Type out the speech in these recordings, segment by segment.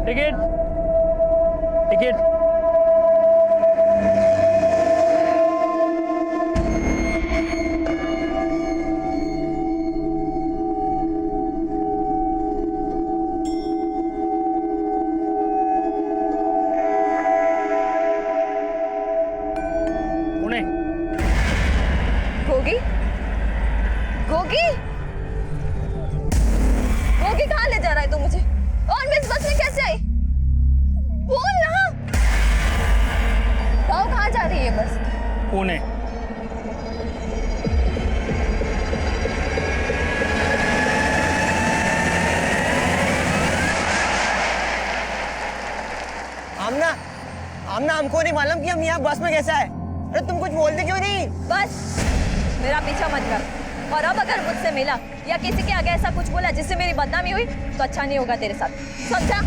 Ticket ticket. Pune. Gogi, Gogi, Gogi कहाँ ले जा रहा है तू मुझे? और मैं इस बस में कैसे आई? बोल ना। गाँव कहाँ जा रही है बस? पुणे। आमना, आमना हमको नहीं मालूम कि हम यहाँ बस में कैसे आए। अरे तुम कुछ बोलते क्यों नहीं? बस मेरा पीछा मत कर। और अब अगर मुझसे मिला या किसी के आगे ऐसा कुछ बोला जिससे मेरी बदनामी हुई तो अच्छा नहीं होगा तेरे साथ, समझा?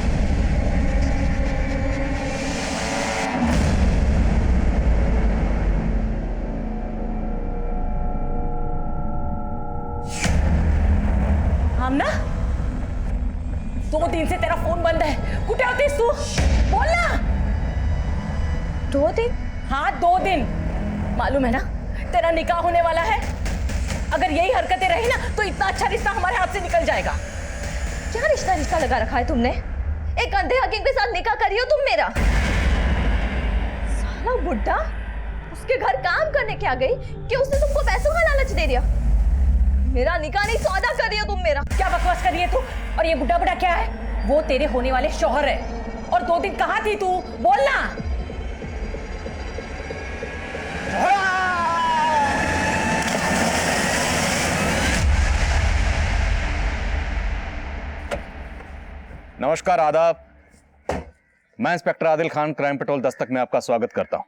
आमना, 2 दिन से तेरा फोन बंद है। कुठे होतीस तू? बोल ना। 2 दिन? हाँ 2 दिन। मालूम है ना तेरा निकाह होने वाला है। अगर यही हरकतें रही ना तो इतना अच्छा रिश्ता हमारे हाथ से निकल जाएगा। क्या रिश्ता रिश्ता लगा रखा है तुमने? एक अंधे हकीम के साथ निकाह करियो तुम मेरा। साला बुड्ढा उसके घर काम करने क्या गई कि उसने तुमको पैसों का लालच दे दिया। मेरा निकाह नहीं सौदा करियो तुम मेरा। क्या बकवास कर रही है तू? और ये बुढ़ा बुढ़ा क्या है? वो तेरे होने वाले शौहर है। और 2 दिन कहाँ थी तू? बोल ना। नमस्कार, आदाब। मैं inspector Adil Khan, crime petrol Dastak में आपका स्वागत करता हूं।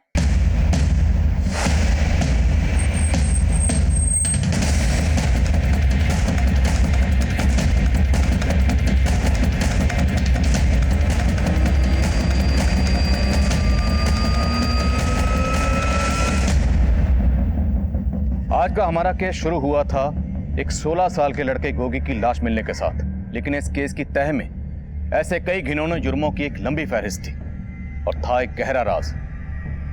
आज का हमारा केस शुरू हुआ था एक 16 साल के लड़के गोगी की लाश मिलने के साथ, लेकिन इस केस की तह में ऐसे कई घिनौने जुर्मों की एक लंबी फहरिस्त थी और था एक गहरा राज।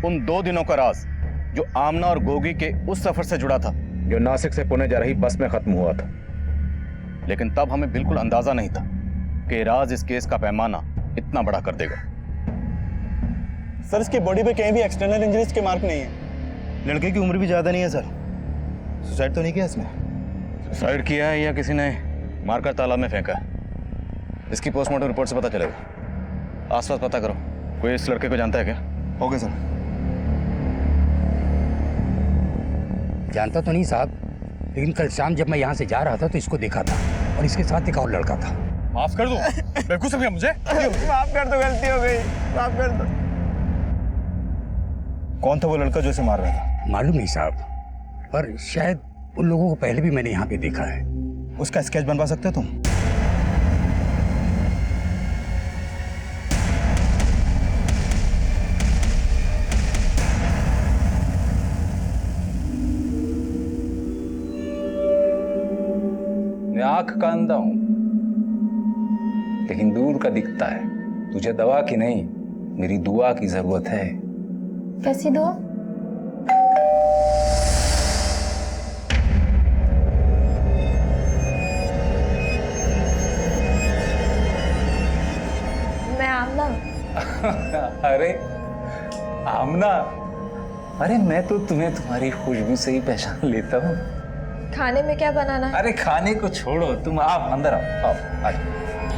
उन 2 दिनों का राज जो आमना और गोगी के उस सफर से जुड़ा था जो नासिक से पुणे जा रही बस में खत्म हुआ था। लेकिन तब हमें बिल्कुल अंदाजा नहीं था कि राज इस केस का पैमाना इतना बड़ा कर देगा। सर, इसकी बॉडी पे कहीं भी एक्सटर्नल इंजरीज के मार्क नहीं है। लड़के की उम्र भी ज्यादा नहीं है सर। सुसाइड तो नहीं किया इसने? सुसाइड किया है या किसी ने मारकर तालाब में फेंका है, इसकी पोस्टमार्टम रिपोर्ट से पता चलेगा। आसपास पता करो, कोई इस लड़के को जानता है क्या? Okay sir. जानता तो नहीं साहब, लेकिन कल शाम जब मैं यहाँ से जा रहा था तो इसको देखा था और इसके साथ एक और लड़का था। माफ कर दो, बेवकूफ समझा मुझे। माफ कर दो, गलती हो गई, माफ कर दो। कौन था वो लड़का जो इसे मार रहा था? मालूम नहीं साहब, पर शायद उन लोगों को पहले भी मैंने यहाँ पे देखा है। उसका स्केच बनवा सकते हो तुम? मैं आंख का अंधा हूं, लेकिन दूर का दिखता है। तुझे दवा की नहीं, मेरी दुआ की जरूरत है। कैसी दुआ? मैं आमना। अरे आमना, अरे मैं तो तुम्हें तुम्हारी खुशबू से ही पहचान लेता हूँ। खाने में क्या बनाना है? अरे खाने को छोड़ो, तुम आप अंदर आओ, आओ आओ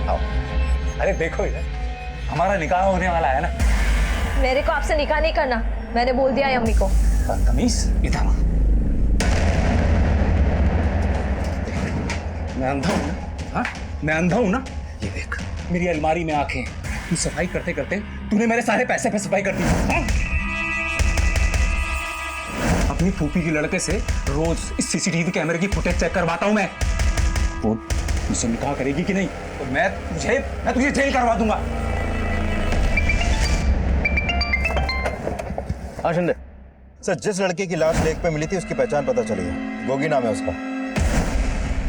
आओ। अरे देखो यार, हमारा निकाह होने वाला है ना। मेरे को आपसे निकाह नहीं करना, मैंने बोल दिया है अम्मी को। बदतमीज, इधर आ। मैं अंधा हूं ना? हाँ, मैं अंधा हूं ना? ये देख, मेरी अलमारी में आंखें। तू सफाई करते करते तूने मेरे सारे पैसे पे सफाई कर दी। हाँ? अपनी फूफी के लड़के से रोज इस सीसीटीवी कैमरे की फुटेज चेक करवाता हूं मैं। वो मुझसे निकाह करेगी कि नहीं तो मैं तुझे जेल करवा दूंगा। हाँ शिंदे। सर, जिस लड़के की लाश लेक पे मिली थी उसकी पहचान पता चली है। गोगी नाम है उसका।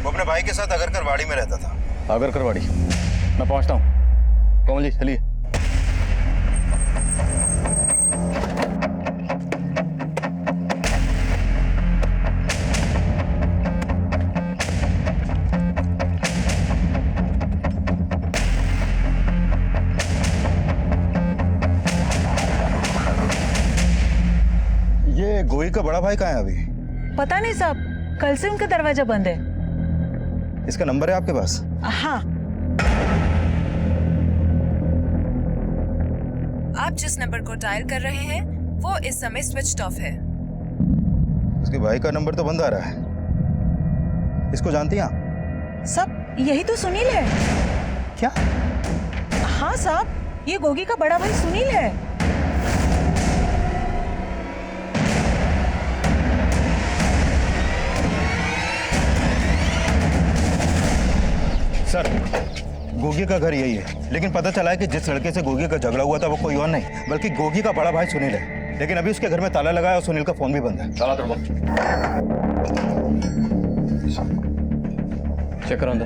वो अपने भाई के साथ अगरकर वाड़ी में रहता था। अगरकर वाड़ी, मैं पहुंचता हूँ। कोमल जी चलिए। ये गोई का बड़ा भाई कहाँ है अभी? पता नहीं साहब, कल से उनका दरवाजा बंद है। इसका नंबर है आपके पास? हाँ। आप जिस नंबर को डायल कर रहे हैं वो इस समय स्विच्ड ऑफ है। इसके भाई का नंबर तो बंद आ रहा है। इसको जानती हैं आप? साहब यही तो सुनील है। क्या? हाँ साहब, ये गोगी का बड़ा भाई सुनील है। सर, गोगी का घर यही है, लेकिन पता चला है कि जिस लड़के से गोगी का झगड़ा हुआ था वो कोई और नहीं बल्कि गोगी का बड़ा भाई सुनील है। लेकिन अभी उसके घर में ताला लगा है और सुनील का फोन भी बंद है। ताला तोड़ो। चेक करो अंदर।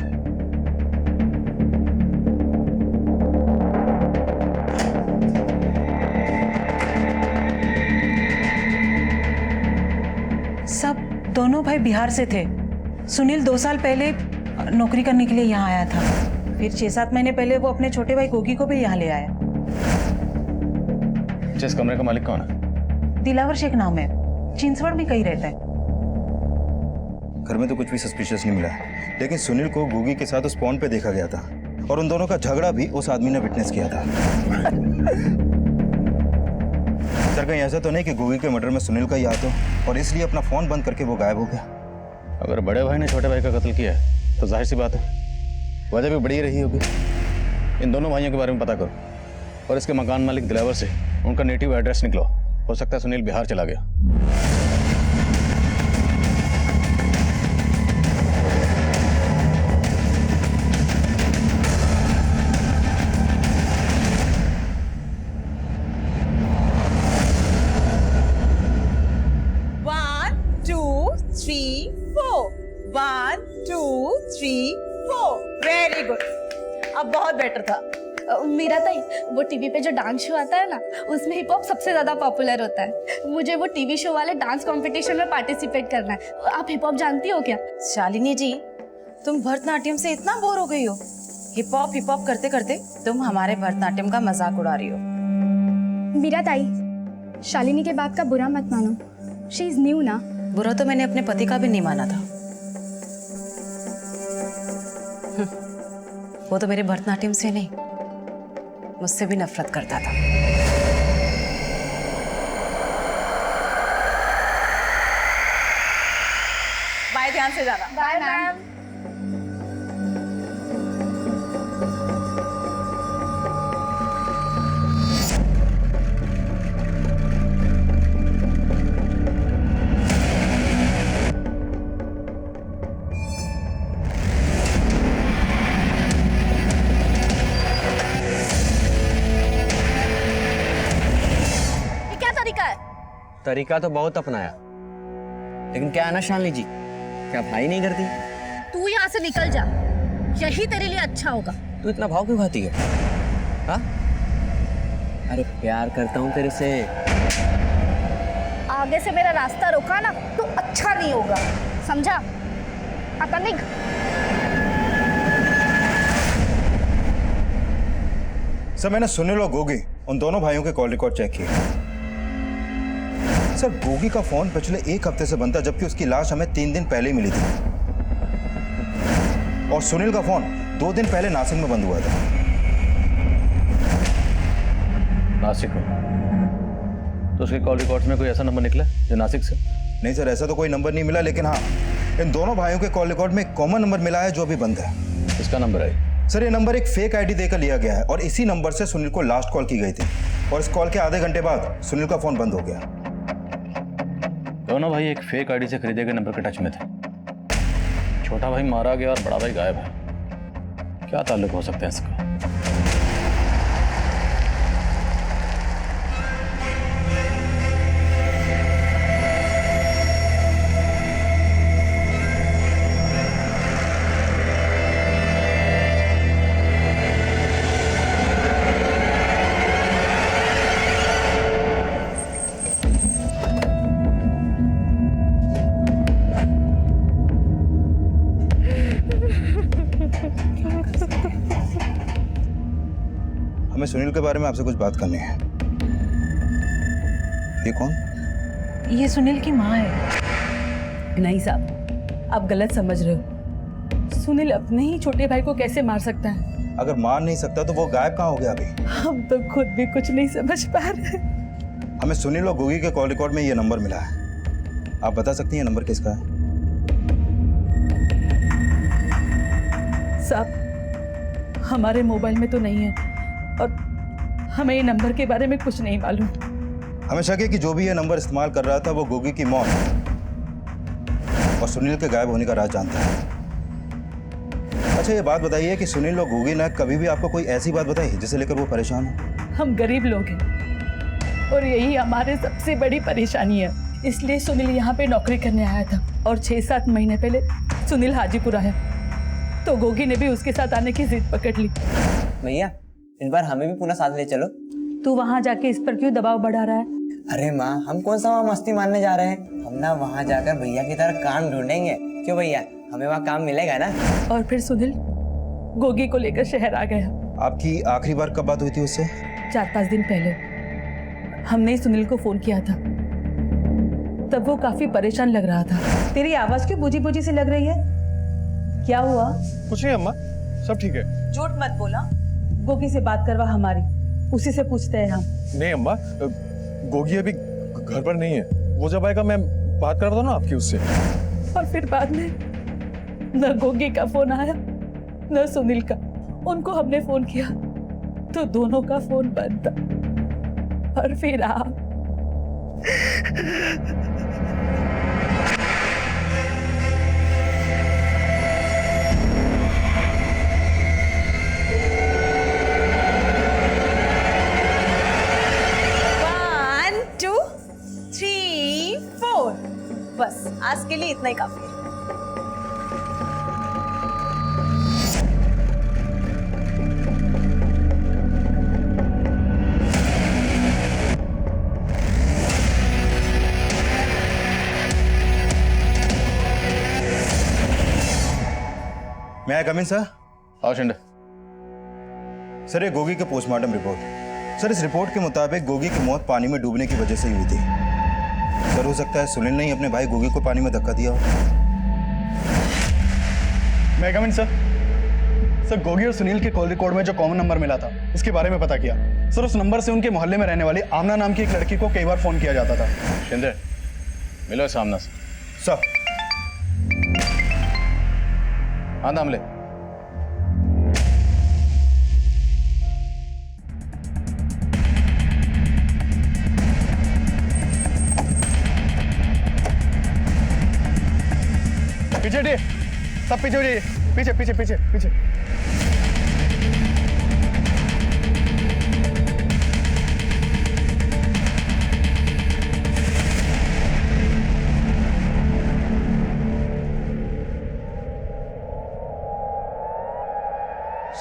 सब दोनों भाई बिहार से थे। सुनील 2 साल पहले नौकरी करने के लिए यहाँ आया था। फिर 6-7 महीने पहले वो अपने छोटे भाई गोगी को भी यहाँ ले आया। जिस कमरे का मालिक कौन है? दिलावर शेख नाम है, चिंचवड़ में कहीं रहता है। घर में तो कुछ भी सस्पिशियस नहीं मिला, लेकिन सुनील को गोगी के साथ उस पॉइंट पे देखा गया था और उन दोनों का झगड़ा भी उस आदमी ने विटनेस किया था। सर, कहीं ऐसा तो नहीं कि गोगी के मर्डर में सुनील का ही हाथ हो और इसलिए अपना फोन बंद करके वो गायब हो गया? अगर बड़े भाई ने छोटे भाई का कत्ल किया है तो जाहिर सी बात है वजह भी बड़ी रही होगी। इन दोनों भाइयों के बारे में पता करो और इसके मकान मालिक दिलावर से उनका नेटिव एड्रेस निकलो। हो सकता है सुनील बिहार चला गया। वेरी गुड, अब बहुत बेटर था। मीरा ताई, वो टीवी पे जो डांस शो आता है ना, उसमें हिप हॉप सबसे ज्यादा पॉपुलर होता है। मुझे वो टीवी शो वाले डांस कंपटीशन में पार्टिसिपेट करना है। आप हिप हॉप जानती हो क्या? शालिनी जी, तुम भरतनाट्यम से इतना बोर हो गई हो? हिप हॉप करते करते तुम हमारे भरतनाट्यम का मजाक उड़ा रही हो। मीरा ताई, शालिनी के बात का बुरा मत मानो। शी इज न्यू ना। बुरा तो मैंने अपने पति का भी नहीं माना था। वो तो मेरे भरतनाट्यम से नहीं, मुझसे भी नफरत करता था। बाय, ध्यान से जाना। Bye ma'am. तरीका तो बहुत अपनाया, लेकिन क्या है ना शालिनी जी, क्या भाई नहीं करती? तू यहाँ से निकल जा, यही तेरे लिए अच्छा होगा। तू इतना भाव क्यों खाती है? हाँ? अरे प्यार करता हूँ तेरे से। आगे से मेरा रास्ता रोका ना तो अच्छा नहीं होगा, समझा? आता नहीं। सर, मैंने सुनील और गोगी उन दोनों भाइयों के कॉल रिकॉर्ड चेक किए। सर, गोगी का फोन पिछले 1 हफ्ते से बंद था, जबकि उसकी लाश हमें 3 दिन पहले ही मिली थी। और सुनील का फोन 2 दिन पहले नासिक में बंद हुआ था। नासिक में? तो उसके कॉल रिकॉर्ड्स में कोई ऐसा नंबर निकला जो नासिक से? नहीं सर, ऐसा तो कोई नंबर नहीं मिला, लेकिन हाँ, इन दोनों भाइयों के कॉल रिकॉर्ड में एक कॉमन नंबर मिला है जो अभी बंद है। इसका नंबर है? सर, ये नंबर एक फेक आईडी देकर लिया गया है और इसी नंबर से सुनील को लास्ट कॉल की गई थी और इस कॉल के आधे घंटे बाद सुनील का फोन बंद हो गया। दोनों भाई एक फेक आईडी से खरीदे गए नंबर के टच में थे। छोटा भाई मारा गया और बड़ा भाई गायब है। क्या ताल्लुक हो सकता है इसका? हमें सुनील के बारे में आपसे कुछ बात करनी है। ये कौन? ये सुनील की माँ है। नहीं साहब, आप गलत समझ रहे हो। सुनील अपने ही छोटे भाई को कैसे मार सकता है? अगर मार नहीं सकता तो वो गायब कहाँ हो गया अभी? हम तो खुद भी कुछ नहीं समझ पा रहे। हमें सुनील और गोगी के कॉल रिकॉर्ड में ये नंबर मिला है। आप बता सकती हैं नंबर किसका है? साहब, हमारे मोबाइल में तो नहीं है और हमें ये नंबर के बारे में कुछ नहीं मालूम। हमें शक है कि जो भी ये नंबर इस्तेमाल कर रहा था वो गोगी की मौत और सुनील के गायब होने का राज जानता है। अच्छा, ये बात बताइए कि सुनील और गोगी ने कभी भी आपको कोई ऐसी बात बताई जिसे लेकर वो परेशान हो? हम गरीब लोग हैं और यही हमारे सबसे बड़ी परेशानी है। इसलिए सुनील यहाँ पे नौकरी करने आया था और 6-7 महीने पहले सुनील हाजीपुर आया तो गोगी ने भी उसके साथ आने की जिद पकड़ ली। भैया, इस बार हमें भी पुनः साथ ले चलो। तू वहाँ जाके इस पर क्यों दबाव बढ़ा रहा है? अरे माँ, हम कौन सा वहाँ मस्ती मारने जा रहे हैं? हम ना वहाँ जाकर भैया की तरह काम ढूंढेंगे। क्यों भैया, हमें वहाँ काम मिलेगा ना? और फिर सुनील गोगी को लेकर शहर आ गया। आपकी आखिरी बार कब बात हुई थी उससे? 4-5 दिन पहले हमने सुनील को फोन किया था, तब वो काफी परेशान लग रहा था। तेरी आवाज क्यों बुझी बुझी सी लग रही है? क्या हुआ? कुछ नहीं अम्मा, सब ठीक है। झूठ मत बोला। गोगी से बात करवा हमारी, उसी से पूछते हैं हम। नहीं अम्मा, गोगी अभी घर पर नहीं है। वो जब आएगा मैं बात करता हूँ ना आपकी उससे। और फिर बाद में न गोगी का फोन आया न सुनील का। उनको हमने फोन किया तो दोनों का फोन बंद था। और फिर आप बस आज के लिए इतना ही काफी है। मैं आई कम इन सर? आओ शिंदे। सर, ये गोगी के पोस्टमार्टम रिपोर्ट। सर, इस रिपोर्ट के मुताबिक गोगी की मौत पानी में डूबने की वजह से ही हुई थी। सर, हो सकता है सुनील ने ही अपने भाई गोगी को पानी में धक्का दिया हो। मैं कम इन सर? सर, गोगी और सुनील के कॉल रिकॉर्ड में जो कॉमन नंबर मिला था इसके बारे में पता किया। सर, उस नंबर से उनके मोहल्ले में रहने वाली आमना नाम की एक लड़की को कई बार फोन किया जाता था। शिंदे, मिलो इस आमना से। सर। हाँ, नाम ले। पीछे हटिए, सब पीछे हो जाइए। पीछे पीछे पीछे पीछे।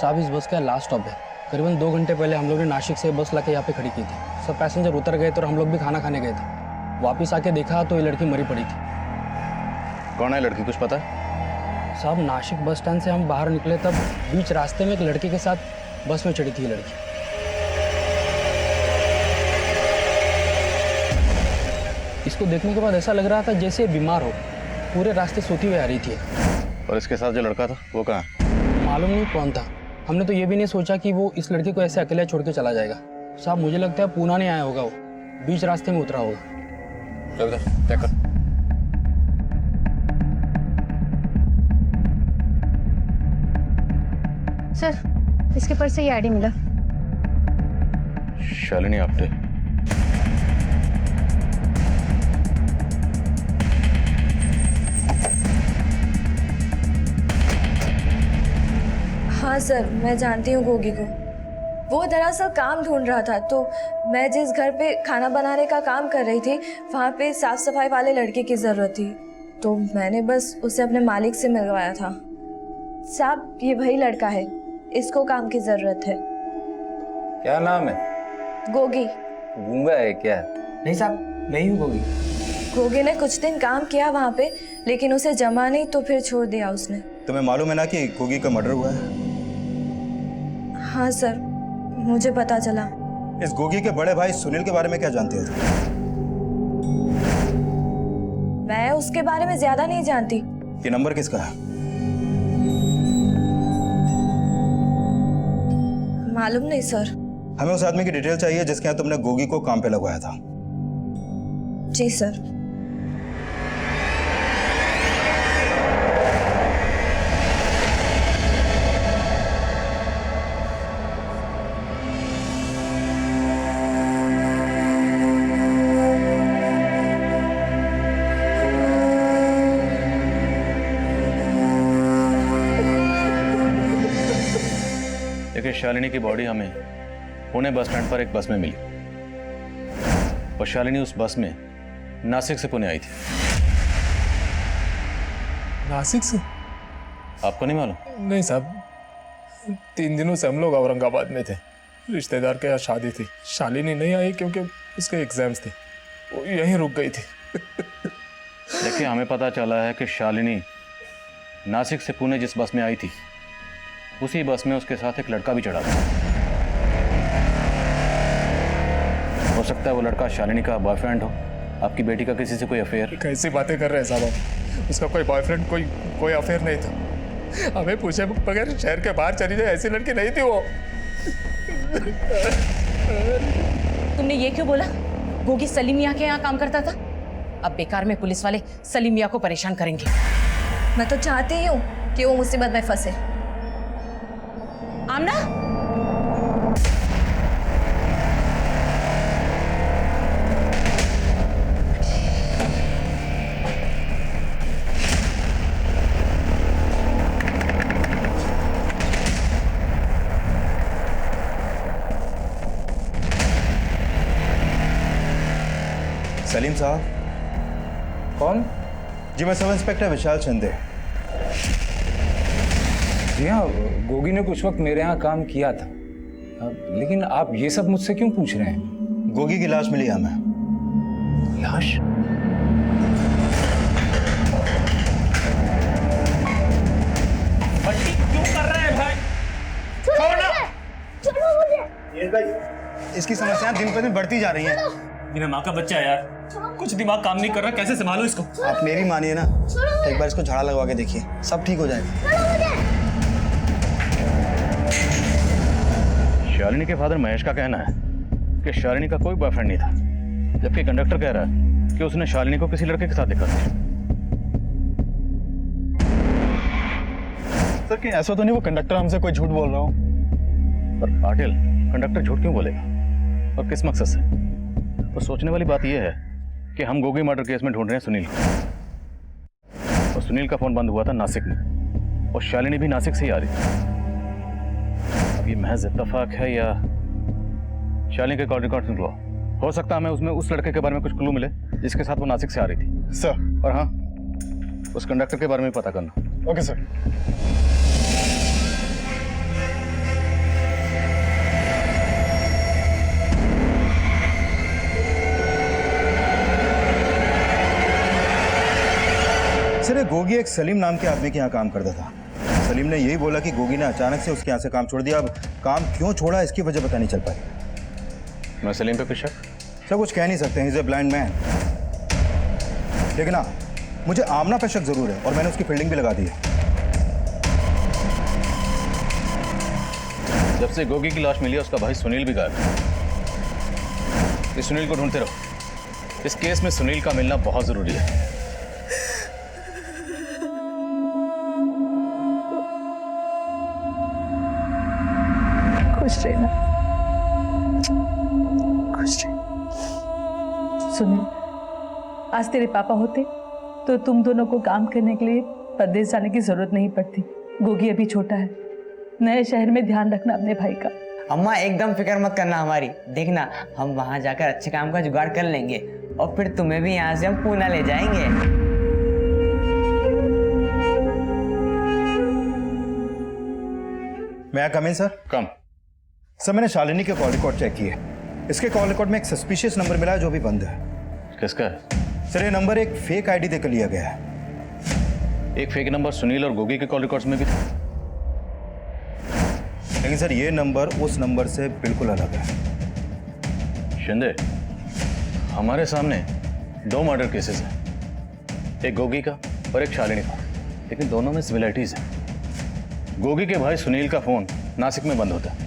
साहब, इस बस का लास्ट स्टॉप है। करीबन 2 घंटे पहले हम लोग ने नासिक से बस लाके यहाँ पे खड़ी की थी। सब पैसेंजर उतर गए थे और हम लोग भी खाना खाने गए थे। वापस आके देखा तो ये लड़की मरी पड़ी थी। कौन है लड़की, कुछ पता है? साहब, नासिक बस स्टैंड से हम बाहर निकले तब बीच रास्ते में एक लड़के के साथ बस में चढ़ी थी ये लड़की। इसको देखने के बाद ऐसा लग रहा था जैसे बीमार हो। पूरे रास्ते सोती हुई आ रही थी। और इसके साथ जो लड़का था वो कहाँ है? मालूम नहीं कौन था। हमने तो ये भी नहीं सोचा कि वो इस लड़की को ऐसे अकेले छोड़ के चला जाएगा। साहब, मुझे लगता है पूना नहीं आया होगा, वो बीच रास्ते में उतरा होगा। चल इधर, चेक कर। सर, इसके पर्स से ये आईडी मिला। शालिनी आप्टे। हाँ सर, मैं जानती हूँ गोगी को। वो दरअसल काम ढूंढ रहा था, तो मैं जिस घर पे खाना बनाने का काम कर रही थी वहाँ पे साफ सफाई वाले लड़के की ज़रूरत थी, तो मैंने बस उसे अपने मालिक से मिलवाया था। साहब, ये वही लड़का है, इसको काम की ज़रूरत है। क्या नाम है? गोगी। गूंगा है क्या? नहीं साहब, मैं ही हूँ गोगी। गोगी ने कुछ दिन काम किया वहाँ पे, लेकिन उसे जमा नहीं तो फिर छोड़ दिया उसने। तुम्हें मालूम है ना कि गोगी का मर्डर हुआ है? हाँ सर, मुझे पता चला। इस गोगी के बड़े भाई सुनील के बारे में क्या जानते हो तुम? मैं उसके बारे में ज्यादा नहीं जानती। ये नंबर किसका है? मालूम नहीं सर। हमें उस आदमी की डिटेल चाहिए जिसके यहाँ तुमने गोगी को काम पे लगवाया था। जी सर। देखिए, शालिनी की बॉडी हमें पुणे बस स्टैंड पर एक बस में मिली और शालिनी उस बस में नासिक से पुणे आई थी। नासिक से? आपको नहीं मालूम? नहीं साहब, 3 दिनों से हम लोग औरंगाबाद में थे। रिश्तेदार के यहाँ शादी थी। शालिनी नहीं आई क्योंकि उसके एग्जाम्स थे, वो यहीं रुक गई थी। देखिए, हमें पता चला है कि शालिनी नासिक से पुणे जिस बस में आई थी उसी बस में उसके साथ एक लड़का भी चढ़ा था। हो सकता है वो लड़का शालिनी का बॉयफ्रेंड हो, आपकी बेटी का किसी से कोई अफेयर। कैसी बातें कर रहे हैं साहब? उसका कोई बॉयफ्रेंड, कोई अफेयर नहीं था। हमें पूछे बगैर शहर के बाहर चली जाए ऐसी लड़की नहीं थी वो। तुमने ये क्यों बोला? गोगी सलीम मियाँ के यहाँ काम करता था। अब बेकार में पुलिस वाले सलीम मियाँ को परेशान करेंगे। मैं तो चाहती ही हूँ कि वो मुसीबत में फंसे। आमना, सलीम साहब। कौन? जी, मैं सब इंस्पेक्टर विशाल शिंदे। जी हाँ, गोगी ने कुछ वक्त मेरे यहाँ काम किया था। लेकिन आप ये सब मुझसे क्यों पूछ रहे हैं? गोगी की लाश मिली हमें। लाश? क्यों कर रहे हैं भाई? इसकी समस्याएं दिन पर दिन बढ़ती जा रही हैं। बिना माँ का बच्चा है यार, कुछ दिमाग काम नहीं कर रहा, कैसे संभालो इसको? आप मेरी मानिए ना, तो एक बार इसको झाड़ा लगवा के देखिए, सब ठीक हो जाएगा। शालिनी के फादर महेश का कहना है कि शालिनी का कोई बॉयफ्रेंड नहीं था, जबकि कंडक्टर कह रहा है कि उसने शालिनी को किसी लड़के के साथ देखा था। सर, कहीं ऐसा तो नहीं वो कंडक्टर हमसे कोई झूठ बोल रहा हो? पर पाटिल, कंडक्टर झूठ क्यों बोलेगा और किस मकसद से? तो सोचने वाली बात यह है कि हम गोगी मर्डर केस में ढूंढ रहे हैं सुनील को, और सुनील का फोन बंद हुआ था नासिक में, और शालिनी भी नासिक से ही आ रही थी। अब ये महज इत्तेफाक है या शालिनी के कॉल रिकॉर्ड सुन लो, हो सकता है हमें उसमें उस लड़के के बारे में कुछ क्लू मिले जिसके साथ वो नासिक से आ रही थी। सर। और हाँ, उस कंडक्टर के बारे में पता करना। Okay sir. सर, ये गोगी एक सलीम नाम के आदमी के यहाँ काम करता था। सलीम ने यही बोला कि गोगी ने अचानक से उसके यहाँ से काम छोड़ दिया। अब काम क्यों छोड़ा इसकी वजह पता नहीं चल पाई। मैं सलीम पे कुछ शक? सर, कुछ कह नहीं सकते, he is a blind man. लेकिन हाँ, मुझे आमना पे शक जरूर है और मैंने उसकी फील्डिंग भी लगा दी है। जब से गोगी की लाश मिली है उसका भाई सुनील भी गायब है। इस सुनील को ढूंढते रहो। इस केस में सुनील का मिलना बहुत जरूरी है। खुश रहना, खुश रह। सुनील, आज तेरे पापा होते तो तुम दोनों को काम करने के लिए परदेश जाने की जरूरत नहीं पड़ती। गोगी अभी छोटा है, नए शहर में ध्यान रखना अपने भाई का। अम्मा, एकदम फिक्र मत करना हमारी। देखना, हम वहां जाकर अच्छे काम का जुगाड़ कर लेंगे और फिर तुम्हें भी यहाँ से हम पूना ले जाएंगे। मैं कम इन सर? कम। सर, मैंने शालिनी के कॉल रिकॉर्ड चेक किए। इसके कॉल रिकॉर्ड में एक सस्पिशियस नंबर मिला है जो भी बंद है। किसका है? सर, ये नंबर एक फेक आईडी देकर लिया गया है। एक फेक नंबर सुनील और गोगी के कॉल रिकॉर्ड्स में भी था। लेकिन सर ये नंबर उस नंबर से बिल्कुल अलग है। शिंदे, हमारे सामने 2 मर्डर केसेस हैं, एक गोगी का और एक शालिनी का, लेकिन दोनों में सिमिलरिटीज है। गोगी के भाई सुनील का फोन नासिक में बंद होता है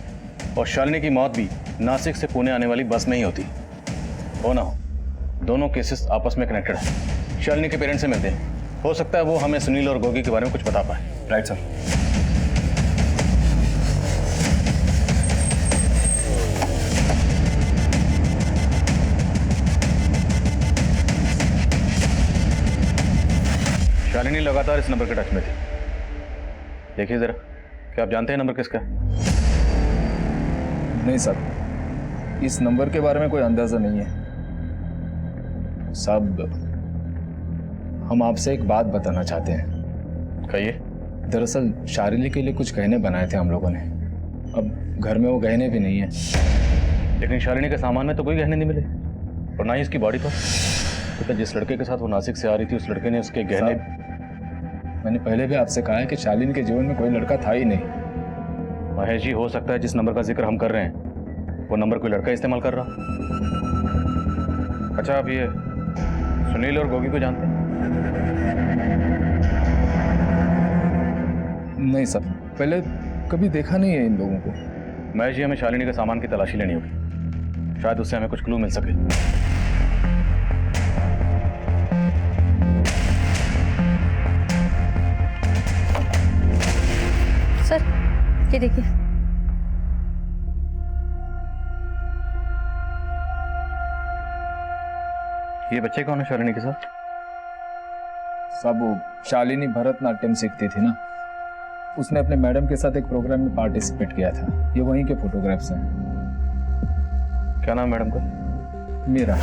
और शालिनी की मौत भी नासिक से पुणे आने वाली बस में ही होती। हो ना हो, दोनों केसेस आपस में कनेक्टेड हैं। शालिनी के पेरेंट्स से मिलते हैं, हो सकता है वो हमें सुनील और गोगी के बारे में कुछ बता पाए। Right sir. शालिनी लगातार इस नंबर के टच में थी। देखिए जरा, क्या आप जानते हैं नंबर किसका है? नहीं सर, इस नंबर के बारे में कोई अंदाजा नहीं है साहब। हम आपसे एक बात बताना चाहते हैं। कहिए। दरअसल शालिनी के लिए कुछ गहने बनाए थे हम लोगों ने, अब घर में वो गहने भी नहीं है। लेकिन शालिनी के सामान में तो कोई गहने नहीं मिले और ना ही उसकी बॉडी पर। तो जिस लड़के के साथ वो नासिक से आ रही थी उस लड़के ने उसके गहने। मैंने पहले भी आपसे कहा है कि शालिनी के जीवन में कोई लड़का था ही नहीं। महेश जी, हो सकता है जिस नंबर का जिक्र हम कर रहे हैं वो नंबर कोई लड़का इस्तेमाल कर रहा। अच्छा, आप ये सुनील और गोगी को जानते हैं? नहीं सर, पहले कभी देखा नहीं है इन लोगों को। महेश जी, हमें शालिनी के सामान की तलाशी लेनी होगी, शायद उससे हमें कुछ क्लू मिल सके। सर, ये देखिए। ये बच्चे कौन है शालिनी के साथ? साहब, वो शालिनी भरतनाट्यम सीखती थी ना, उसने अपने मैडम के साथ एक प्रोग्राम में पार्टिसिपेट किया था। ये वहीं के फोटोग्राफ्स हैं। क्या नाम मैडम का? मीरा।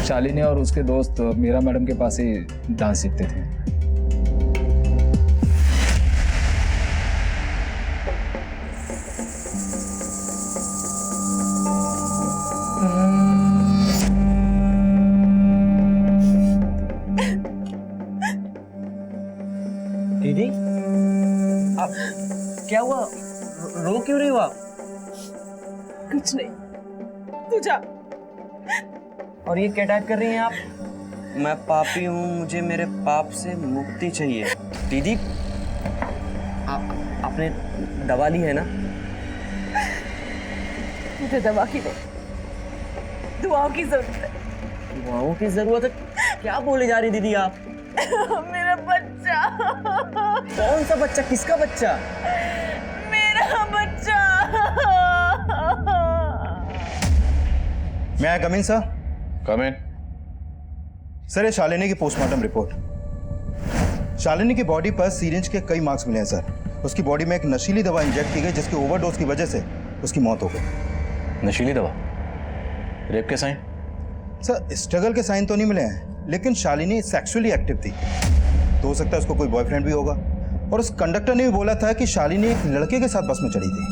शालिनी और उसके दोस्त मीरा मैडम के पास ही डांस सीखते थे। दीदी, आप क्या हुआ? रो क्यों रही हो आप? कुछ नहीं, तू जा। और ये क्या टाइप कर रही हैं आप? मैं पापी हूँ, मुझे मेरे पाप से मुक्ति चाहिए। दीदी, आपने दवा ली है ना? मुझे दवा की नहीं, दुआओं की जरूरत है। दुआओं की जरूरत है? क्या बोले जा रही दीदी आप? मेरा बच्चा। कौन सा बच्चा? किसका बच्चा? मेरा बच्चा। मैं कम इन सर? कम इन। सर, ये शालिनी की पोस्टमार्टम रिपोर्ट। शालिनी की बॉडी पर सीरिंज के कई मार्क्स मिले हैं सर। उसकी बॉडी में एक नशीली दवा इंजेक्ट की गई जिसकी ओवरडोज की वजह से उसकी मौत हो गई। नशीली दवा? रेप के साइन? सर, स्ट्रगल के साइन तो नहीं मिले हैं, लेकिन शालिनी सेक्सुअली एक्टिव थी, तो हो सकता है उसको कोई बॉयफ्रेंड भी होगा। और उस कंडक्टर ने भी बोला था कि शालिनी एक लड़के के साथ बस में चढ़ी थी।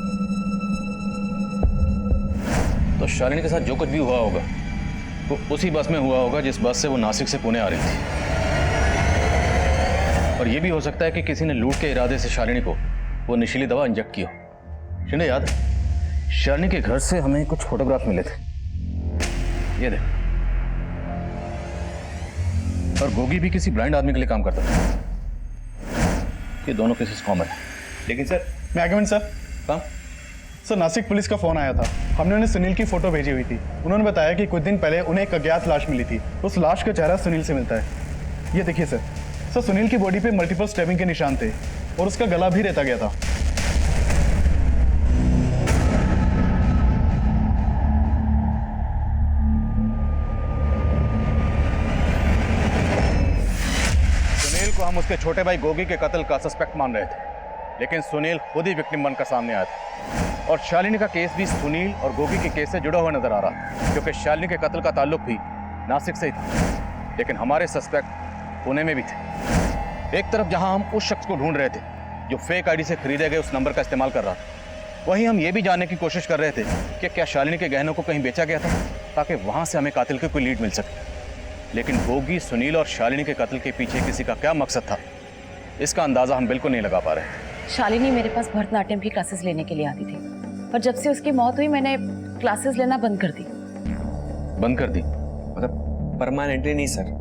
तो शालिनी के साथ जो कुछ भी हुआ होगा वो उसी बस में हुआ होगा जिस बस से वो नासिक से पुणे आ रही थी। और ये भी हो सकता है कि किसी ने लूट के इरादे से शालिनी को वो नशीली दवा इंजेक्ट की हो। शिंदे, याद है शालिनी के घर से हमें कुछ फोटोग्राफ मिले थे, ये देख। और गोगी भी किसी ब्लाइंड आदमी के लिए काम करता था। ये दोनों केसेस कॉमन है। लेकिन सर, मैं आगे सर। हाँ सर, नासिक पुलिस का फोन आया था। हमने उन्हें सुनील की फोटो भेजी हुई थी। उन्होंने बताया कि कुछ दिन पहले उन्हें एक अज्ञात लाश मिली थी। उस लाश का चेहरा सुनील से मिलता है। ये देखिए सर। सर, सुनील की बॉडी पे मल्टीपल स्टैबिंग के निशान थे और उसका गला भी रेता गया था। सुनील को हम उसके छोटे भाई गोगी के कत्ल का सस्पेक्ट मान रहे थे, लेकिन सुनील खुद ही विक्टिम बनकर सामने आया था। और शालिनी का केस भी सुनील और गोगी के केस से जुड़ा हुआ नजर आ रहा, क्योंकि शालिनी के कत्ल का ताल्लुक भी नासिक से ही था, लेकिन हमारे सस्पेक्ट पुणे में भी थे। एक तरफ जहां हम उस शख्स को ढूंढ रहे थे जो फेक आईडी से खरीदे गए उस नंबर का इस्तेमाल कर रहा था, वहीं हम ये भी जानने की कोशिश कर रहे थे कि क्या शालिनी के गहनों को कहीं बेचा गया था ताकि वहां से हमें कातिल की कोई लीड मिल सके। लेकिन गोगी, सुनील और शालिनी के कत्ल के पीछे किसी का क्या मकसद था, इसका अंदाजा हम बिल्कुल नहीं लगा पा रहे। शालिनी मेरे पास भरतनाट्यम की क्लासेस लेने के लिए आती थी, पर जब से उसकी मौत हुई मैंने क्लासेस लेना बंद कर दी। बंद कर दी? मतलब परमानेंटली नहीं सर,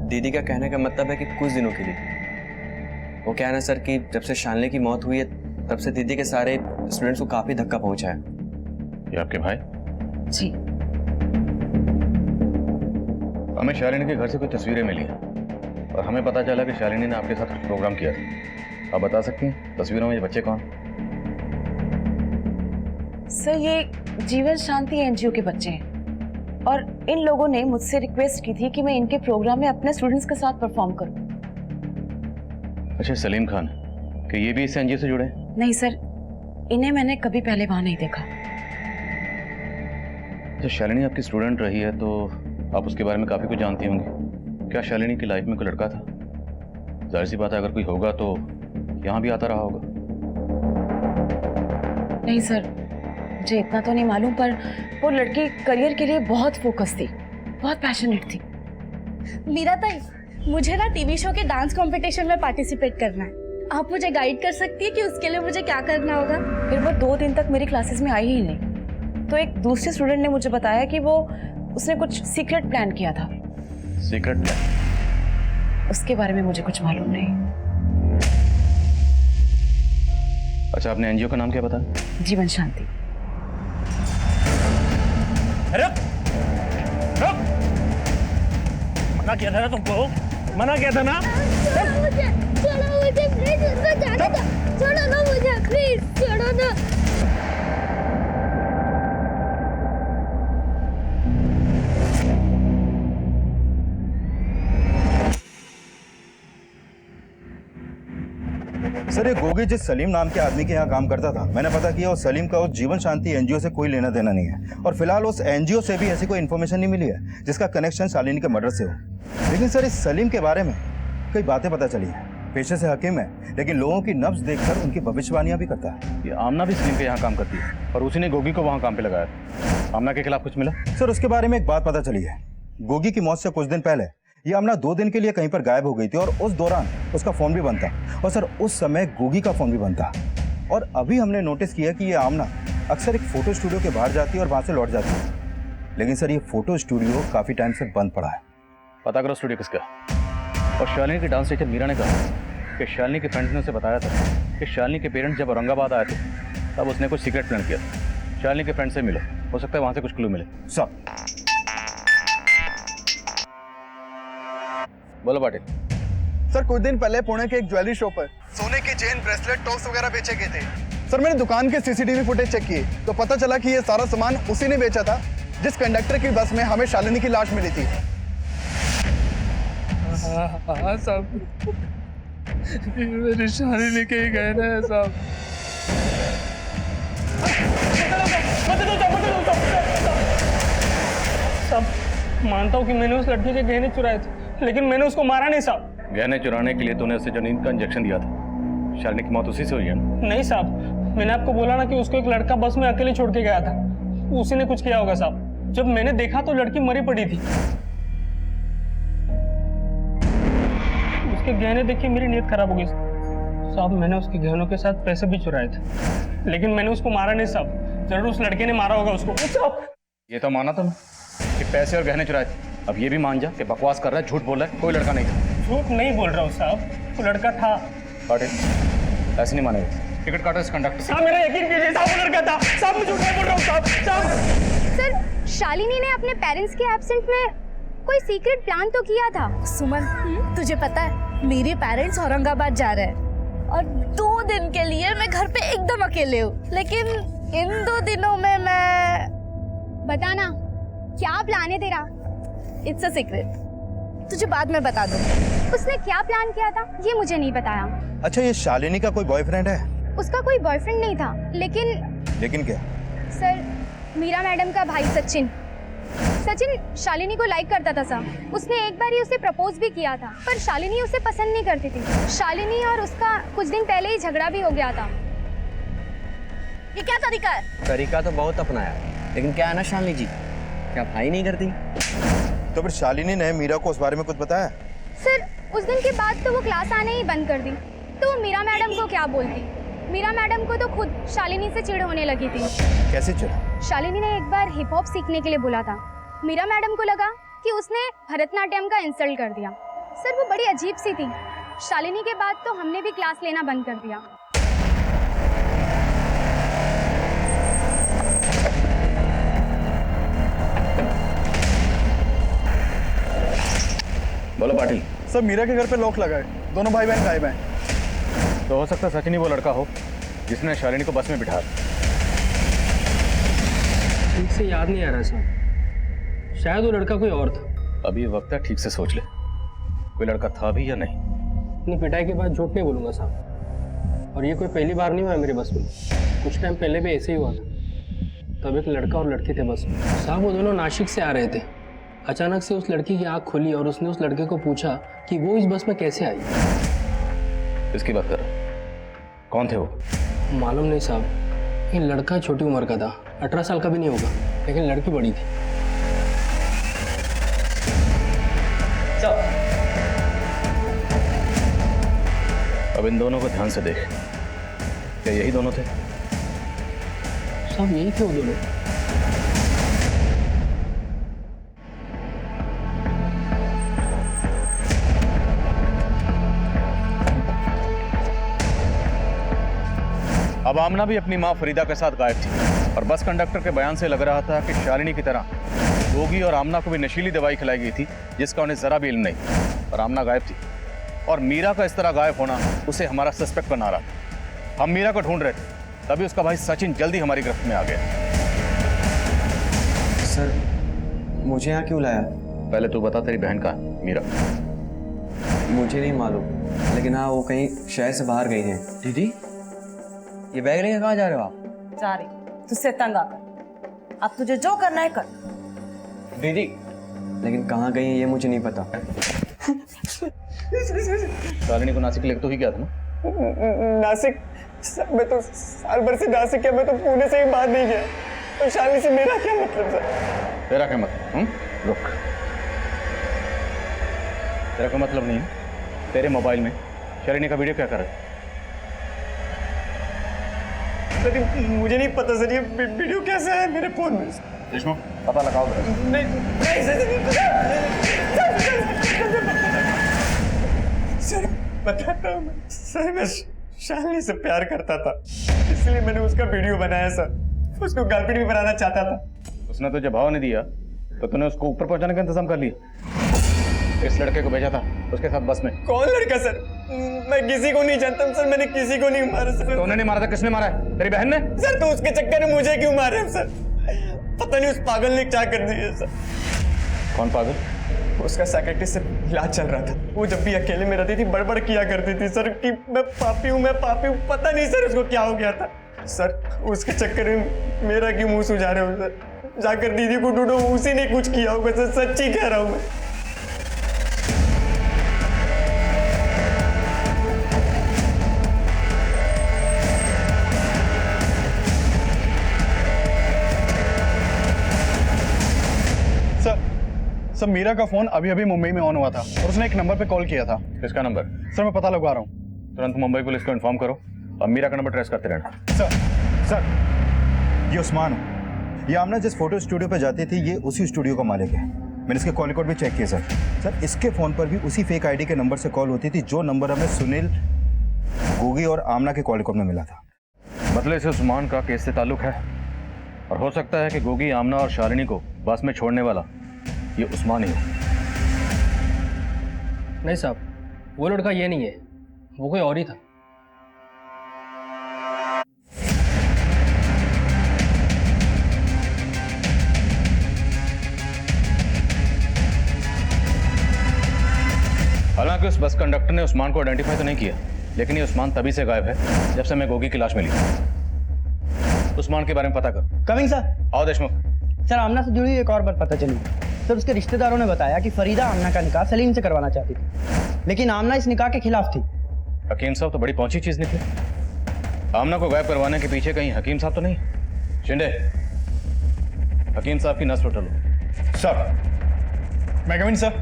दीदी का कहने का मतलब है कि कुछ दिनों के लिए। वो क्या है ना सर कि जब से शालिनी की मौत हुई है तब से दीदी के सारे स्टूडेंट्स को काफी धक्का पहुंचा है। ये आपके भाई? जी। हमें शालिनी के घर से कुछ तस्वीरें मिली हैं और हमें पता चला कि शालिनी ने आपके साथ कुछ प्रोग्राम किया था। आप बता सकती हैं तस्वीरों में ये बच्चे कौन? सर ये जीवन शांति एनजीओ के बच्चे हैं और इन लोगों ने मुझसे रिक्वेस्ट की थी कि मैं इनके प्रोग्राम में अपने स्टूडेंट्स के साथ परफॉर्म करूं। अच्छा, सलीम खान, कि ये भी इस एनजीओ से जुड़े? नहीं सर, इन्हें मैंने कभी पहले वहां नहीं देखा। जब शालिनी आपकी स्टूडेंट रही है तो आप उसके बारे में काफी कुछ जानती होंगी। क्या शालिनी की लाइफ में कोई लड़का था? जाहिर सी बात है, अगर कोई होगा तो यहाँ भी आता रहा होगा। नहीं सर, मुझे इतना तो नहीं मालूम, पर वो लड़की करियर के लिए बहुत फोकस थी, बहुत पैशनेट थी। मीरा ताई, मुझे ना टीवी शो के डांस कंपटीशन में पार्टिसिपेट करना है। आप मुझे गाइड कर सकती है कि उसके लिए मुझे क्या करना होगा? फिर वो 2 दिन तक मेरी क्लासेस में आई ही नहीं, तो एक दूसरे स्टूडेंट ने मुझे बताया कि उसने कुछ सीक्रेट प्लान किया था। Secret plan? उसके बारे में मुझे कुछ मालूम नहीं। अच्छा, आपने एनजीओ का नाम क्या बताया? जीवन शांति। मना किया था ना तुमको, मना किया था ना। छोड़ो मुझे प्लीज, उनको जाने दो। छोड़ो ना मुझे प्लीज, छोड़ो ना। सर, ये गोगी जिस सलीम नाम के आदमी के यहाँ काम करता था, मैंने पता किया उस सलीम का उस जीवन शांति एनजीओ से कोई लेना देना नहीं है और फिलहाल उस एनजीओ से भी ऐसी कोई इन्फॉर्मेशन नहीं मिली है जिसका कनेक्शन शालिनी के मर्डर से हो। लेकिन सर, इस सलीम के बारे में कई बातें पता चली है। पेशे से हकीम है, लेकिन लोगों की नब्ज देखकर उनकी भविष्यवाणियां भी करता है। ये आमना भी सलीम के यहाँ काम करती है और उसी ने गोगी को वहाँ काम पे लगाया। आमना के खिलाफ कुछ मिला? सर, उसके बारे में एक बात पता चली है। गोगी की मौत से कुछ दिन पहले ये आमना 2 दिन के लिए कहीं पर गायब हो गई थी और उस दौरान उसका फोन भी बंद था और सर उस समय गोगी का फोन भी बंद था। और अभी हमने नोटिस किया कि ये आमना अक्सर एक फोटो स्टूडियो के बाहर जाती है और वहां से लौट जाती है, लेकिन सर ये फोटो स्टूडियो काफी टाइम से बंद पड़ा है। पता करो स्टूडियो किसका। और शालिनी की डांस टीचर मीरा ने कहा कि शालिनी के फ्रेंड्स ने उसे बताया था कि शालिनी के पेरेंट्स जब औरंगाबाद आए थे तब उसने कुछ सीक्रेट प्लान किया था। शालिनी के फ्रेंड से मिलो, हो सकता है वहां से कुछ क्लू मिले। सब बोलो पाटिल। सर, कुछ दिन पहले पुणे के एक ज्वेलरी शॉप पर सोने के चेन, ब्रेसलेट, टॉप्स वगैरह बेचे गए थे। सर, मैंने दुकान के सीसीटीवी फुटेज चेक किए तो पता चला कि ये सारा सामान उसी ने बेचा था जिस कंडक्टर की बस में हमें शालिनी की लाश मिली थी। हाँ साहब, मेरी शालिनी के ही गहने हैं साहब। साहब, मानता हूँ कि मैंने उस लड़की के गहने चुराए थे, लेकिन मैंने उसको मारा नहीं साहब। गहने चुराने के लिए तूने उसे जो नींद का इंजेक्शन दिया था, शालिनी की मौत उसी से हुई है ना? नहीं साहब, मैंने आपको बोला ना कि उसको एक लड़का बस में अकेले छोड़ के गया था, उसी ने कुछ किया होगा साहब। जब मैंने देखा तो लड़की मरी पड़ी थी। उसके गहने देख के मेरी नीयत खराब हो गई साहब। मैंने उसके गहनों के साथ पैसे भी चुराए थे, लेकिन मैंने उसको मारा नहीं साहब। जरूर उस लड़के ने मारा होगा उसको। ये तो माना तुम कि पैसे और गहने चुराए थे, अब ये भी मान जा कि बकवास कर रहा है, झूठ बोल रहा है, कोई लड़का नहीं था। झूठ नहीं बोल रहा हूँ साहब, वो लड़का था। पाटिल, ऐसे नहीं मानेगा। टिकट काटो इस कंडक्टर से। साहब, मेरा यकीन कीजिए साहब, वो लड़का था साहब, मैं झूठ नहीं बोल रहा हूँ साहब। सर, शालिनी ने अपने पेरेंट्स के एब्सेंट में कोई सीक्रेट प्लान तो किया था। सुमन, तुझे पता है मेरे पेरेंट्स औरंगाबाद जा रहे हैं और 2 दिन के लिए मैं घर पे एकदम अकेले हूँ, लेकिन इन 2 दिनों में मैं... बताना, क्या प्लान है तेरा? इट्स अ सीक्रेट, तुझे बाद में बता दूँ। उसने क्या प्लान किया था ये मुझे नहीं बताया। अच्छा, ये शालिनी का कोई बॉयफ्रेंड है? उसका कोई बॉयफ्रेंड नहीं था, लेकिन क्या? सर, मीरा मैडम का भाई सचिन शालिनी को लाइक करता था सर। उसने एक बार ही उसे प्रपोज भी किया था, पर शालिनी उसे पसंद नहीं करती थी। शालिनी और उसका कुछ दिन पहले ही झगड़ा भी हो गया था। ये क्या तरीका है? तरीका तो बहुत अपनाया, लेकिन क्या है ना शालिनी जी, क्या भाई नहीं करती? तो फिर शालिनी ने मीरा को उस बारे में कुछ बताया? सर, उस दिन के बाद तो वो क्लास आने ही बंद कर दी, तो वो मीरा मैडम को क्या बोलती? मीरा मैडम को तो खुद शालिनी से चिढ़ होने लगी थी। कैसे चला? शालिनी ने एक बार हिप हॉप सीखने के लिए बोला था। मीरा मैडम को लगा कि उसने भरतनाट्यम का इंसल्ट कर दिया। सर वो बड़ी अजीब सी थी। शालिनी के बाद तो हमने भी क्लास लेना बंद कर दिया। बोलो पाटिल। सर मीरा के घर पे लॉक लगा है, दोनों भाई बहन गायब हैं। तो हो सकता है सचिन ही वो लड़का हो जिसने शालिनी को बस में बिठा। ठीक से याद नहीं आ रहा सर, शायद वो लड़का कोई और था। अभी वक्त है, ठीक से सोच ले, कोई लड़का था भी या नहीं। अपनी पिटाई के बाद झूठ नहीं बोलूंगा साहब, और ये कोई पहली बार नहीं हुआ मेरे बस में। कुछ टाइम पहले भी ऐसे ही हुआ था। तब एक लड़का और लड़की थे बस में। साहब वो दोनों नासिक से आ रहे थे। अचानक से उस लड़की की आंख खुली और उसने उस लड़के को पूछा कि वो इस बस में कैसे आई। इसकी बात कर, कौन थे वो? मालूम नहीं साहब, ये लड़का छोटी उम्र का था, 18 साल का भी नहीं होगा, लेकिन लड़की बड़ी थी। अब इन दोनों को ध्यान से देख, क्या यही दोनों थे? सब यही थे वो दोनों। अब आमना भी अपनी मां फरीदा के साथ गायब थी और बस कंडक्टर के बयान से लग रहा था कि शालिनी की तरह गोगी और आमना को भी नशीली दवाई खिलाई गई थी जिसका उन्हें जरा भी इल्म नहीं। और आमना गायब थी और मीरा का इस तरह गायब होना उसे हमारा सस्पेक्ट बना रहा था। हम मीरा को ढूंढ रहे थे, तभी उसका भाई सचिन जल्दी हमारी गिरफ्त में आ गया। सर मुझे यहाँ क्यों लाया? पहले तू बता, तेरी बहन कहाँ है मीरा? मुझे नहीं मालूम, लेकिन हाँ वो कहीं शहर से बाहर गई हैं। दीदी ये बैग लेके कहाँ जा रहे हो आप? जा रही तुझसे तंग आकर। अब तुझे जो करना है कर। दीदी लेकिन कहाँ गई है ये मुझे नहीं पता। शालिनी को नासिक लेकर तो ही गया था ना? नासिक? सर मैं तो साल भर से नासिक गया, मैं तो पुणे से ही बाहर नहीं गया। तो शालिनी से मेरा क्या मतलब सर? तेरा क्या मतलब? रुक, तेरा कोई मतलब नहीं है? तेरे मोबाइल में शालिनी का वीडियो क्या कर रहा है? सर मुझे नहीं पता सर, ये वीडियो कैसे है मेरे फोन में? देशमुख पता लगाओ। नहीं सर बताता हूँ। सर मैं शालिनी से प्यार करता था, इसलिए मैंने उसका वीडियो बनाया सर। उसको गर्लफ्रेंड भी बनाना चाहता था। उसने तुझे भाव नहीं दिया तो तूने उसको ऊपर पहुंचाने का इंतजाम कर लिया। इस लड़के को भेजा था उसके साथ बस में। कौन लड़का सर? मैं किसी को नहीं जानता सर, मैंने किसी को नहीं मारा सर। तो नहीं मारा था, किसने मारा है? तेरी बहन ने? सर तो उसके चक्कर में मुझे क्यों मारे हैं सर? पता नहीं उस पागल ने क्या कर दिया सर। कौन पागल? उसका सेक्रेटरी से इलाज चल रहा था। वो जब भी अकेले में रहती थी बड़बड़ किया करती थी सर कि मैं पापी हूँ, मैं पापी हूँ। पता नहीं सर उसको क्या हो गया था सर। उसके चक्कर में मेरा क्यों मुंह सुझा रहे हो सर? जाकर दीदी को ढूंढो, उसी ने कुछ किया होगा सर, सच्ची कह रहा हूँ मैं। सर मीरा का फोन अभी अभी मुंबई में ऑन हुआ था और उसने एक नंबर पे कॉल किया था। किसका नंबर? सर मैं पता लगवा रहा हूँ। तुरंत मुंबई पुलिस को इन्फॉर्म करो और मीरा का नंबर ट्रेस करते रहना। सर ये उस्मान हूँ। ये आमना जिस फोटो स्टूडियो पे जाती थी ये उसी स्टूडियो का मालिक है। मैंने इसके कॉल रिकॉर्ड भी चेक किया सर। इसके फ़ोन पर भी उसी फेक आईडी के नंबर से कॉल होती थी जो नंबर हमें सुनील, गोगी और आमना के कॉल रिकॉर्ड में मिला था। मतलब इसे उस्मान का केस से ताल्लुक है और हो सकता है कि गोगी, आमना और शालिनी को बस में छोड़ने वाला ये उस्मान ही है। नहीं साहब, वो लड़का ये नहीं है, वो कोई और ही था। हालांकि उस बस कंडक्टर ने उस्मान को आइडेंटिफाई तो नहीं किया, लेकिन ये उस्मान तभी से गायब है जब से हमें गोगी की लाश मिली। उस्मान के बारे में पता कर। Coming sir. आओ देशमुख। सर आमना से जुड़ी एक और बात पता चली। सर उसके रिश्तेदारों ने बताया कि फरीदा आमना का निकाह सलीम से करवाना चाहती थी, लेकिन आमना इस निकाह के खिलाफ थी। हकीम साहब तो बड़ी पहुंची चीज निकली। आमना को गायब करवाने के पीछे कहीं हकीम साहब तो नहीं? शिंदे, हकीम साहब की नस फुटा लो। सर मैं कमिंग सर।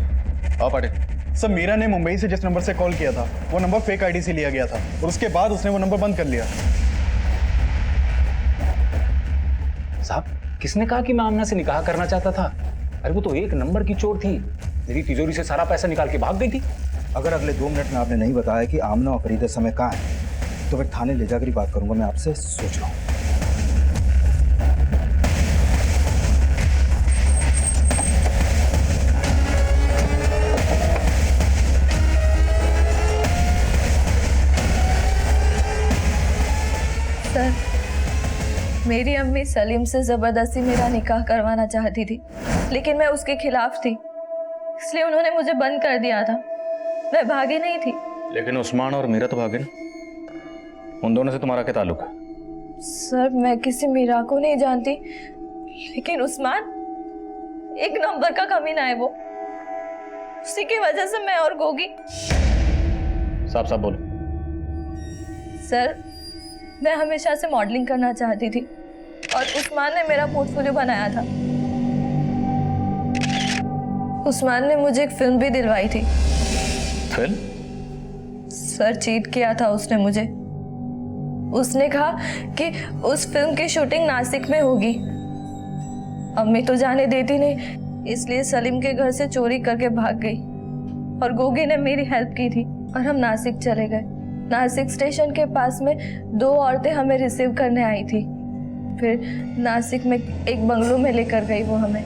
आओ पाटिल। सर मीरा ने मुंबई से जिस नंबर से कॉल किया था वो नंबर फेक आईडी से लिया गया था और उसके बाद उसने वो नंबर बंद कर लिया। साहब, किसने कहा कि मैं आमना से निकाह करना चाहता था? अरे वो तो एक नंबर की चोर थी, मेरी तिजोरी से सारा पैसा निकाल के भाग गई थी। अगर अगले 2 मिनट में आपने नहीं बताया कि आमना और फरीदा इस समय कहाँ है, तो फिर थाने ले जाकर ही बात करूंगा। मैं आपसे सोच रहा हूँ। सर, मेरी अम्मी सलीम से ज़बरदस्ती मेरा निकाह करवाना चाहती थी, लेकिन मैं उसके खिलाफ थी, इसलिए उन्होंने मुझे बंद कर दिया था। मैं भागी नहीं थी। लेकिन उस्मान और मीरा तो भागे ना, उन दोनों से तुम्हारा क्या ताल्लुक है? सर, मैं किसी मीरा को नहीं जानती, लेकिन उस्मान एक नंबर का कमीना है। वो उसी की वजह से मैं और गोगी। साफ साफ बोलो। सर, मैं हमेशा से मॉडलिंग करना चाहती थी और उस्मान ने मेरा पोर्टफोलियो बनाया था। उस्मान ने मुझे एक फिल्म भी दिलवाई थी। फिल्म? सर, चीट किया था उसने मुझे। उसने कहा कि उस फिल्म की शूटिंग नासिक में होगी। अम्मी तो जाने देती नहीं, इसलिए सलीम के घर से चोरी करके भाग गई और गोगी ने मेरी हेल्प की थी और हम नासिक चले गए। नासिक स्टेशन के पास में 2 औरतें हमें रिसीव करने आई थी। फिर नासिक में एक बंगलो में लेकर गई वो हमें।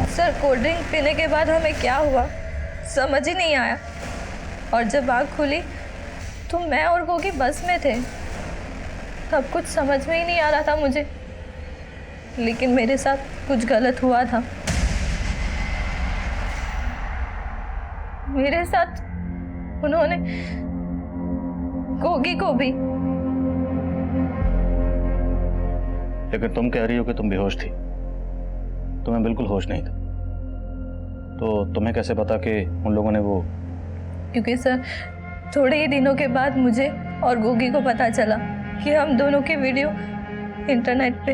सर, कोल्ड ड्रिंक पीने के बाद हमें क्या हुआ समझ ही नहीं आया, और जब आँख खुली तो मैं और गोगी बस में थे। तब कुछ समझ में ही नहीं आ रहा था मुझे, लेकिन मेरे साथ कुछ गलत हुआ था। मेरे साथ उन्होंने गोगी को भी। लेकिन तुम कह रही हो कि तुम बेहोश थी। तुम्हें बिल्कुल होश नहीं था, तो तुम्हें कैसे पता कि उन लोगों ने वो? क्योंकि सर, थोड़े ही दिनों के बाद मुझे और गोगी को पता चला कि हम दोनों की वीडियो इंटरनेट पे।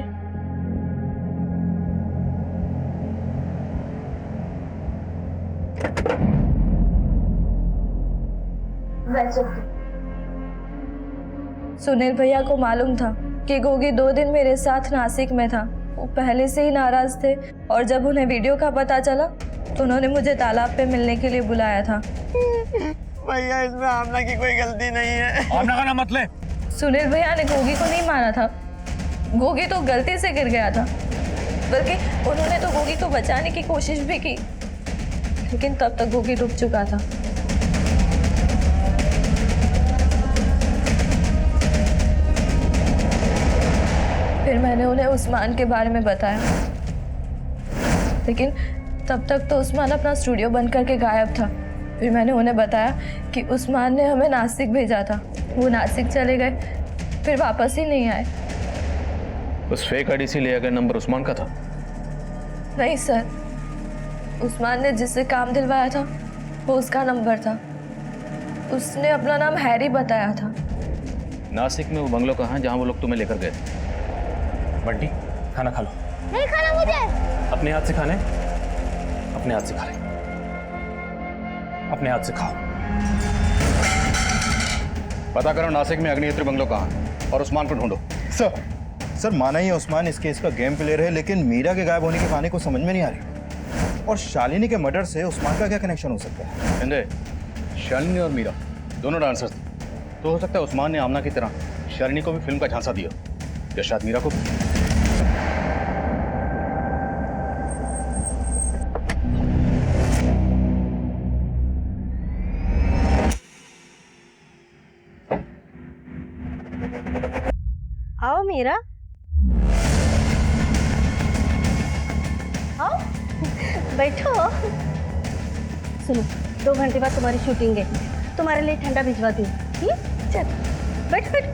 सुनील भैया को मालूम था कि गोगी 2 दिन मेरे साथ नासिक में था। वो पहले से ही नाराज थे और जब उन्हें वीडियो का पता चला तो उन्होंने मुझे तालाब पे मिलने के लिए बुलाया था। भैया, इसमें आमना की कोई गलती नहीं है। आमना का नाम मत ले। सुनील भैया ने गोगी को नहीं मारा था, गोगी तो गलती से गिर गया था। बल्कि उन्होंने तो गोगी को बचाने की कोशिश भी की, लेकिन तब तक गोगी डूब चुका था। फिर मैंने उन्हें उस्मान के बारे में बताया, लेकिन तब तक तो उस्मान अपना स्टूडियो बंद करके गायब था। फिर मैंने उन्हें बताया कि उस्मान ने हमें नासिक भेजा था। वो नासिक चले गए, फिर वापस ही नहीं आए। उस फेक आईडी से लिया गया नंबर उस्मान का था? नहीं सर, उस्मान ने जिससे काम दिलवाया था वो उसका नंबर था। उसने अपना नाम हैरी बताया था। नासिक में वो बंगलो कहाँ है जहाँ वो लोग तुम्हें लेकर गए? बंटी, खाना खा लो। नहीं खाना मुझे। अपने हाथ से खाने, अपने हाथ से खा ले, अपने हाथ से खाओ। पता करो नासिक में अग्निहोत्री बंगलो कहाँ है और उस्मान को ढूंढो। सर, माना ही उस्मान इस केस का गेम प्लेयर है, लेकिन मीरा के गायब होने की कहानी को समझ में नहीं आ रही। और शालिनी के मर्डर से उस्मान का क्या कनेक्शन हो सकता है? संजय, शालिनी और मीरा दोनों डांसर्स थे, तो हो सकता है उस्मान ने आमना की तरह शालिनी को भी फिल्म का झांसा दिया, या शायद मीरा को भी। आओ मीरा, आओ बैठो। सुनो, 2 घंटे बाद तुम्हारी शूटिंग है, तुम्हारे लिए ठंडा भिजवाती हूँ। चल बैठ बैठ।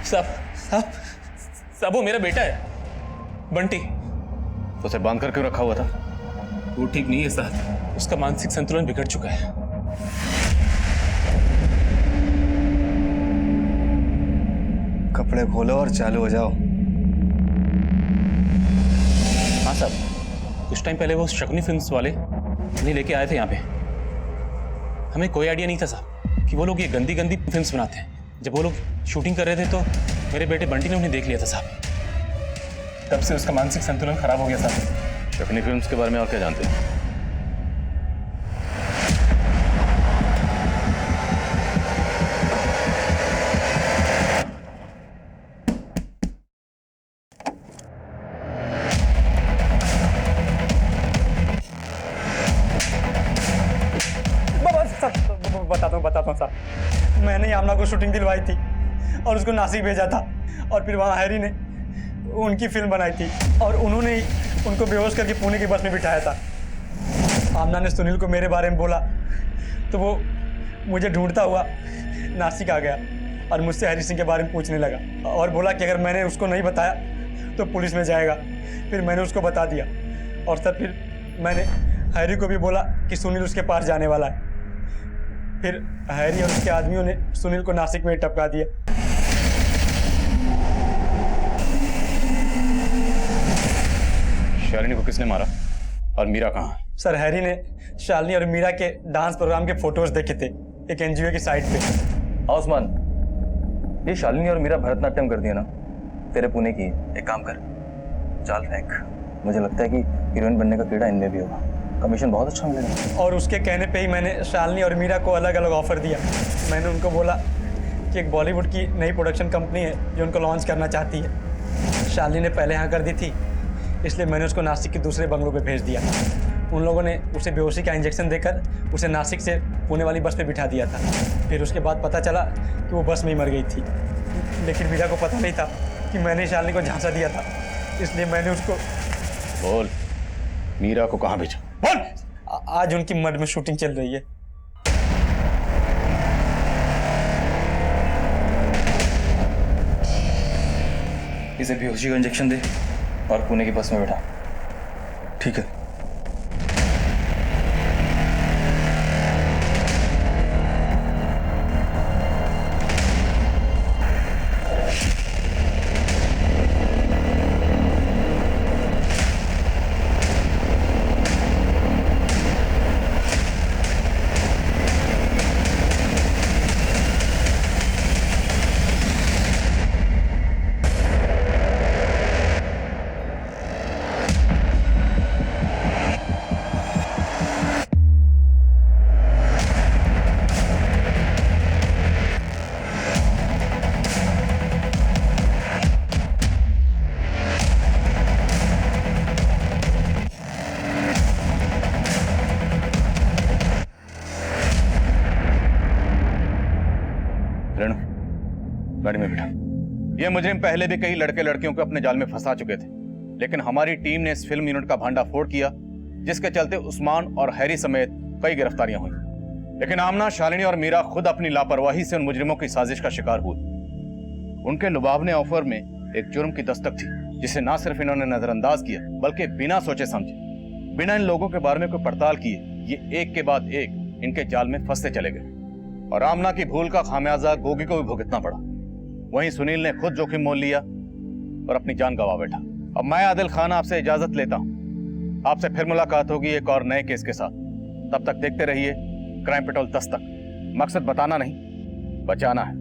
साहब वो मेरा बेटा है, बंटी। तो उसे बांध कर क्यों रखा हुआ था? वो ठीक नहीं है साहब, उसका मानसिक संतुलन बिगड़ चुका है। कपड़े खोलो और चालू हो जाओ। हाँ साहब, कुछ टाइम पहले वो शकुनी फिल्म्स वाले नहीं लेके आए थे यहाँ पे। हमें कोई आइडिया नहीं था साहब कि वो लोग ये गंदी गंदी फिल्म्स बनाते हैं। जब वो लोग शूटिंग कर रहे थे तो मेरे बेटे बंटी ने उन्हें देख लिया था साहब। तब से उसका मानसिक संतुलन खराब हो गया साहब। शकुनी फिल्म्स के बारे में और क्या जानते हैं? बताता हूँ साहब। मैंने आमना को शूटिंग दिलवाई थी और उसको नासिक भेजा था, और फिर वहाँ हैरी ने उनकी फिल्म बनाई थी और उन्होंने ही उनको बेहोश करके पुणे की बस में बिठाया था। आमना ने सुनील को मेरे बारे में बोला तो वो मुझे ढूंढता हुआ नासिक आ गया और मुझसे हैरी सिंह के बारे में पूछने लगा और बोला कि अगर मैंने उसको नहीं बताया तो पुलिस में जाएगा। फिर मैंने उसको बता दिया और तब फिर मैंने हैरी को भी बोला कि सुनील उसके पास जाने वाला है। फिर हैरी और उसके आदमियों ने सुनील को नासिक में टपका दिया। शालिनी को किसने मारा और मीरा कहाँ? सर, हैरी ने शालिनी और मीरा के डांस प्रोग्राम के फोटोज देखे थे एक एनजीओ की साइट पे। आसमान, ये शालिनी और मीरा भरतनाट्यम कर दिया ना, तेरे पुणे की। एक काम कर, चाल फेंक। मुझे लगता है कि हीरोइन बनने का कीड़ा इनमें भी होगा, कमीशन बहुत अच्छा मिलेगा। और उसके कहने पे ही मैंने शालिनी और मीरा को अलग अलग ऑफर दिया। मैंने उनको बोला कि एक बॉलीवुड की नई प्रोडक्शन कंपनी है जो उनको लॉन्च करना चाहती है। शालिनी ने पहले हाँ कर दी थी, इसलिए मैंने उसको नासिक के दूसरे बंगलों पे भेज दिया। उन लोगों ने उसे बेहोशी का इंजेक्शन देकर उसे नासिक से पुणे वाली बस पे बिठा दिया था। फिर उसके बाद पता चला कि वो बस में ही मर गई थी, लेकिन मीरा को पता नहीं था कि मैंने शालिनी को झांसा दिया था, इसलिए मैंने उसको। बोल, मीरा को कहाँ भेजा? बोल। आज उनकी मड में शूटिंग चल रही है। इसे बेहोशी का इंजेक्शन दे और पुणे की बस में बैठा। ठीक है। गाड़ी में बैठा। ये मुजरिम पहले भी कई लड़के लड़कियों को अपने जाल में फंसा चुके थे, लेकिन हमारी टीम ने इस फिल्म यूनिट का भांडाफोड़ किया, जिसके चलते उस्मान और हैरी समेत कई गिरफ्तारियां हुई। लेकिन आमना, शालिनी और मीरा खुद अपनी लापरवाही से उन मुजरिमों की साजिश का शिकार हुए। उनके लुभावने ऑफर में एक जुर्म की दस्तक थी, जिसे ना सिर्फ इन्होंने नजरअंदाज किया, बल्कि बिना सोचे समझे, बिना इन लोगों के बारे में कोई पड़ताल किए, ये एक के बाद एक इनके जाल में फंसते चले गए। और आमना की भूल का खामियाजा गोगी को भी भुगतना पड़ा। वहीं सुनील ने खुद जोखिम मोल लिया और अपनी जान गंवा बैठा। अब मैं आदिल खान आपसे इजाजत लेता हूं। आपसे फिर मुलाकात होगी एक और नए केस के साथ। तब तक देखते रहिए क्राइम पेट्रोल 10 तक। मकसद बताना नहीं, बचाना है।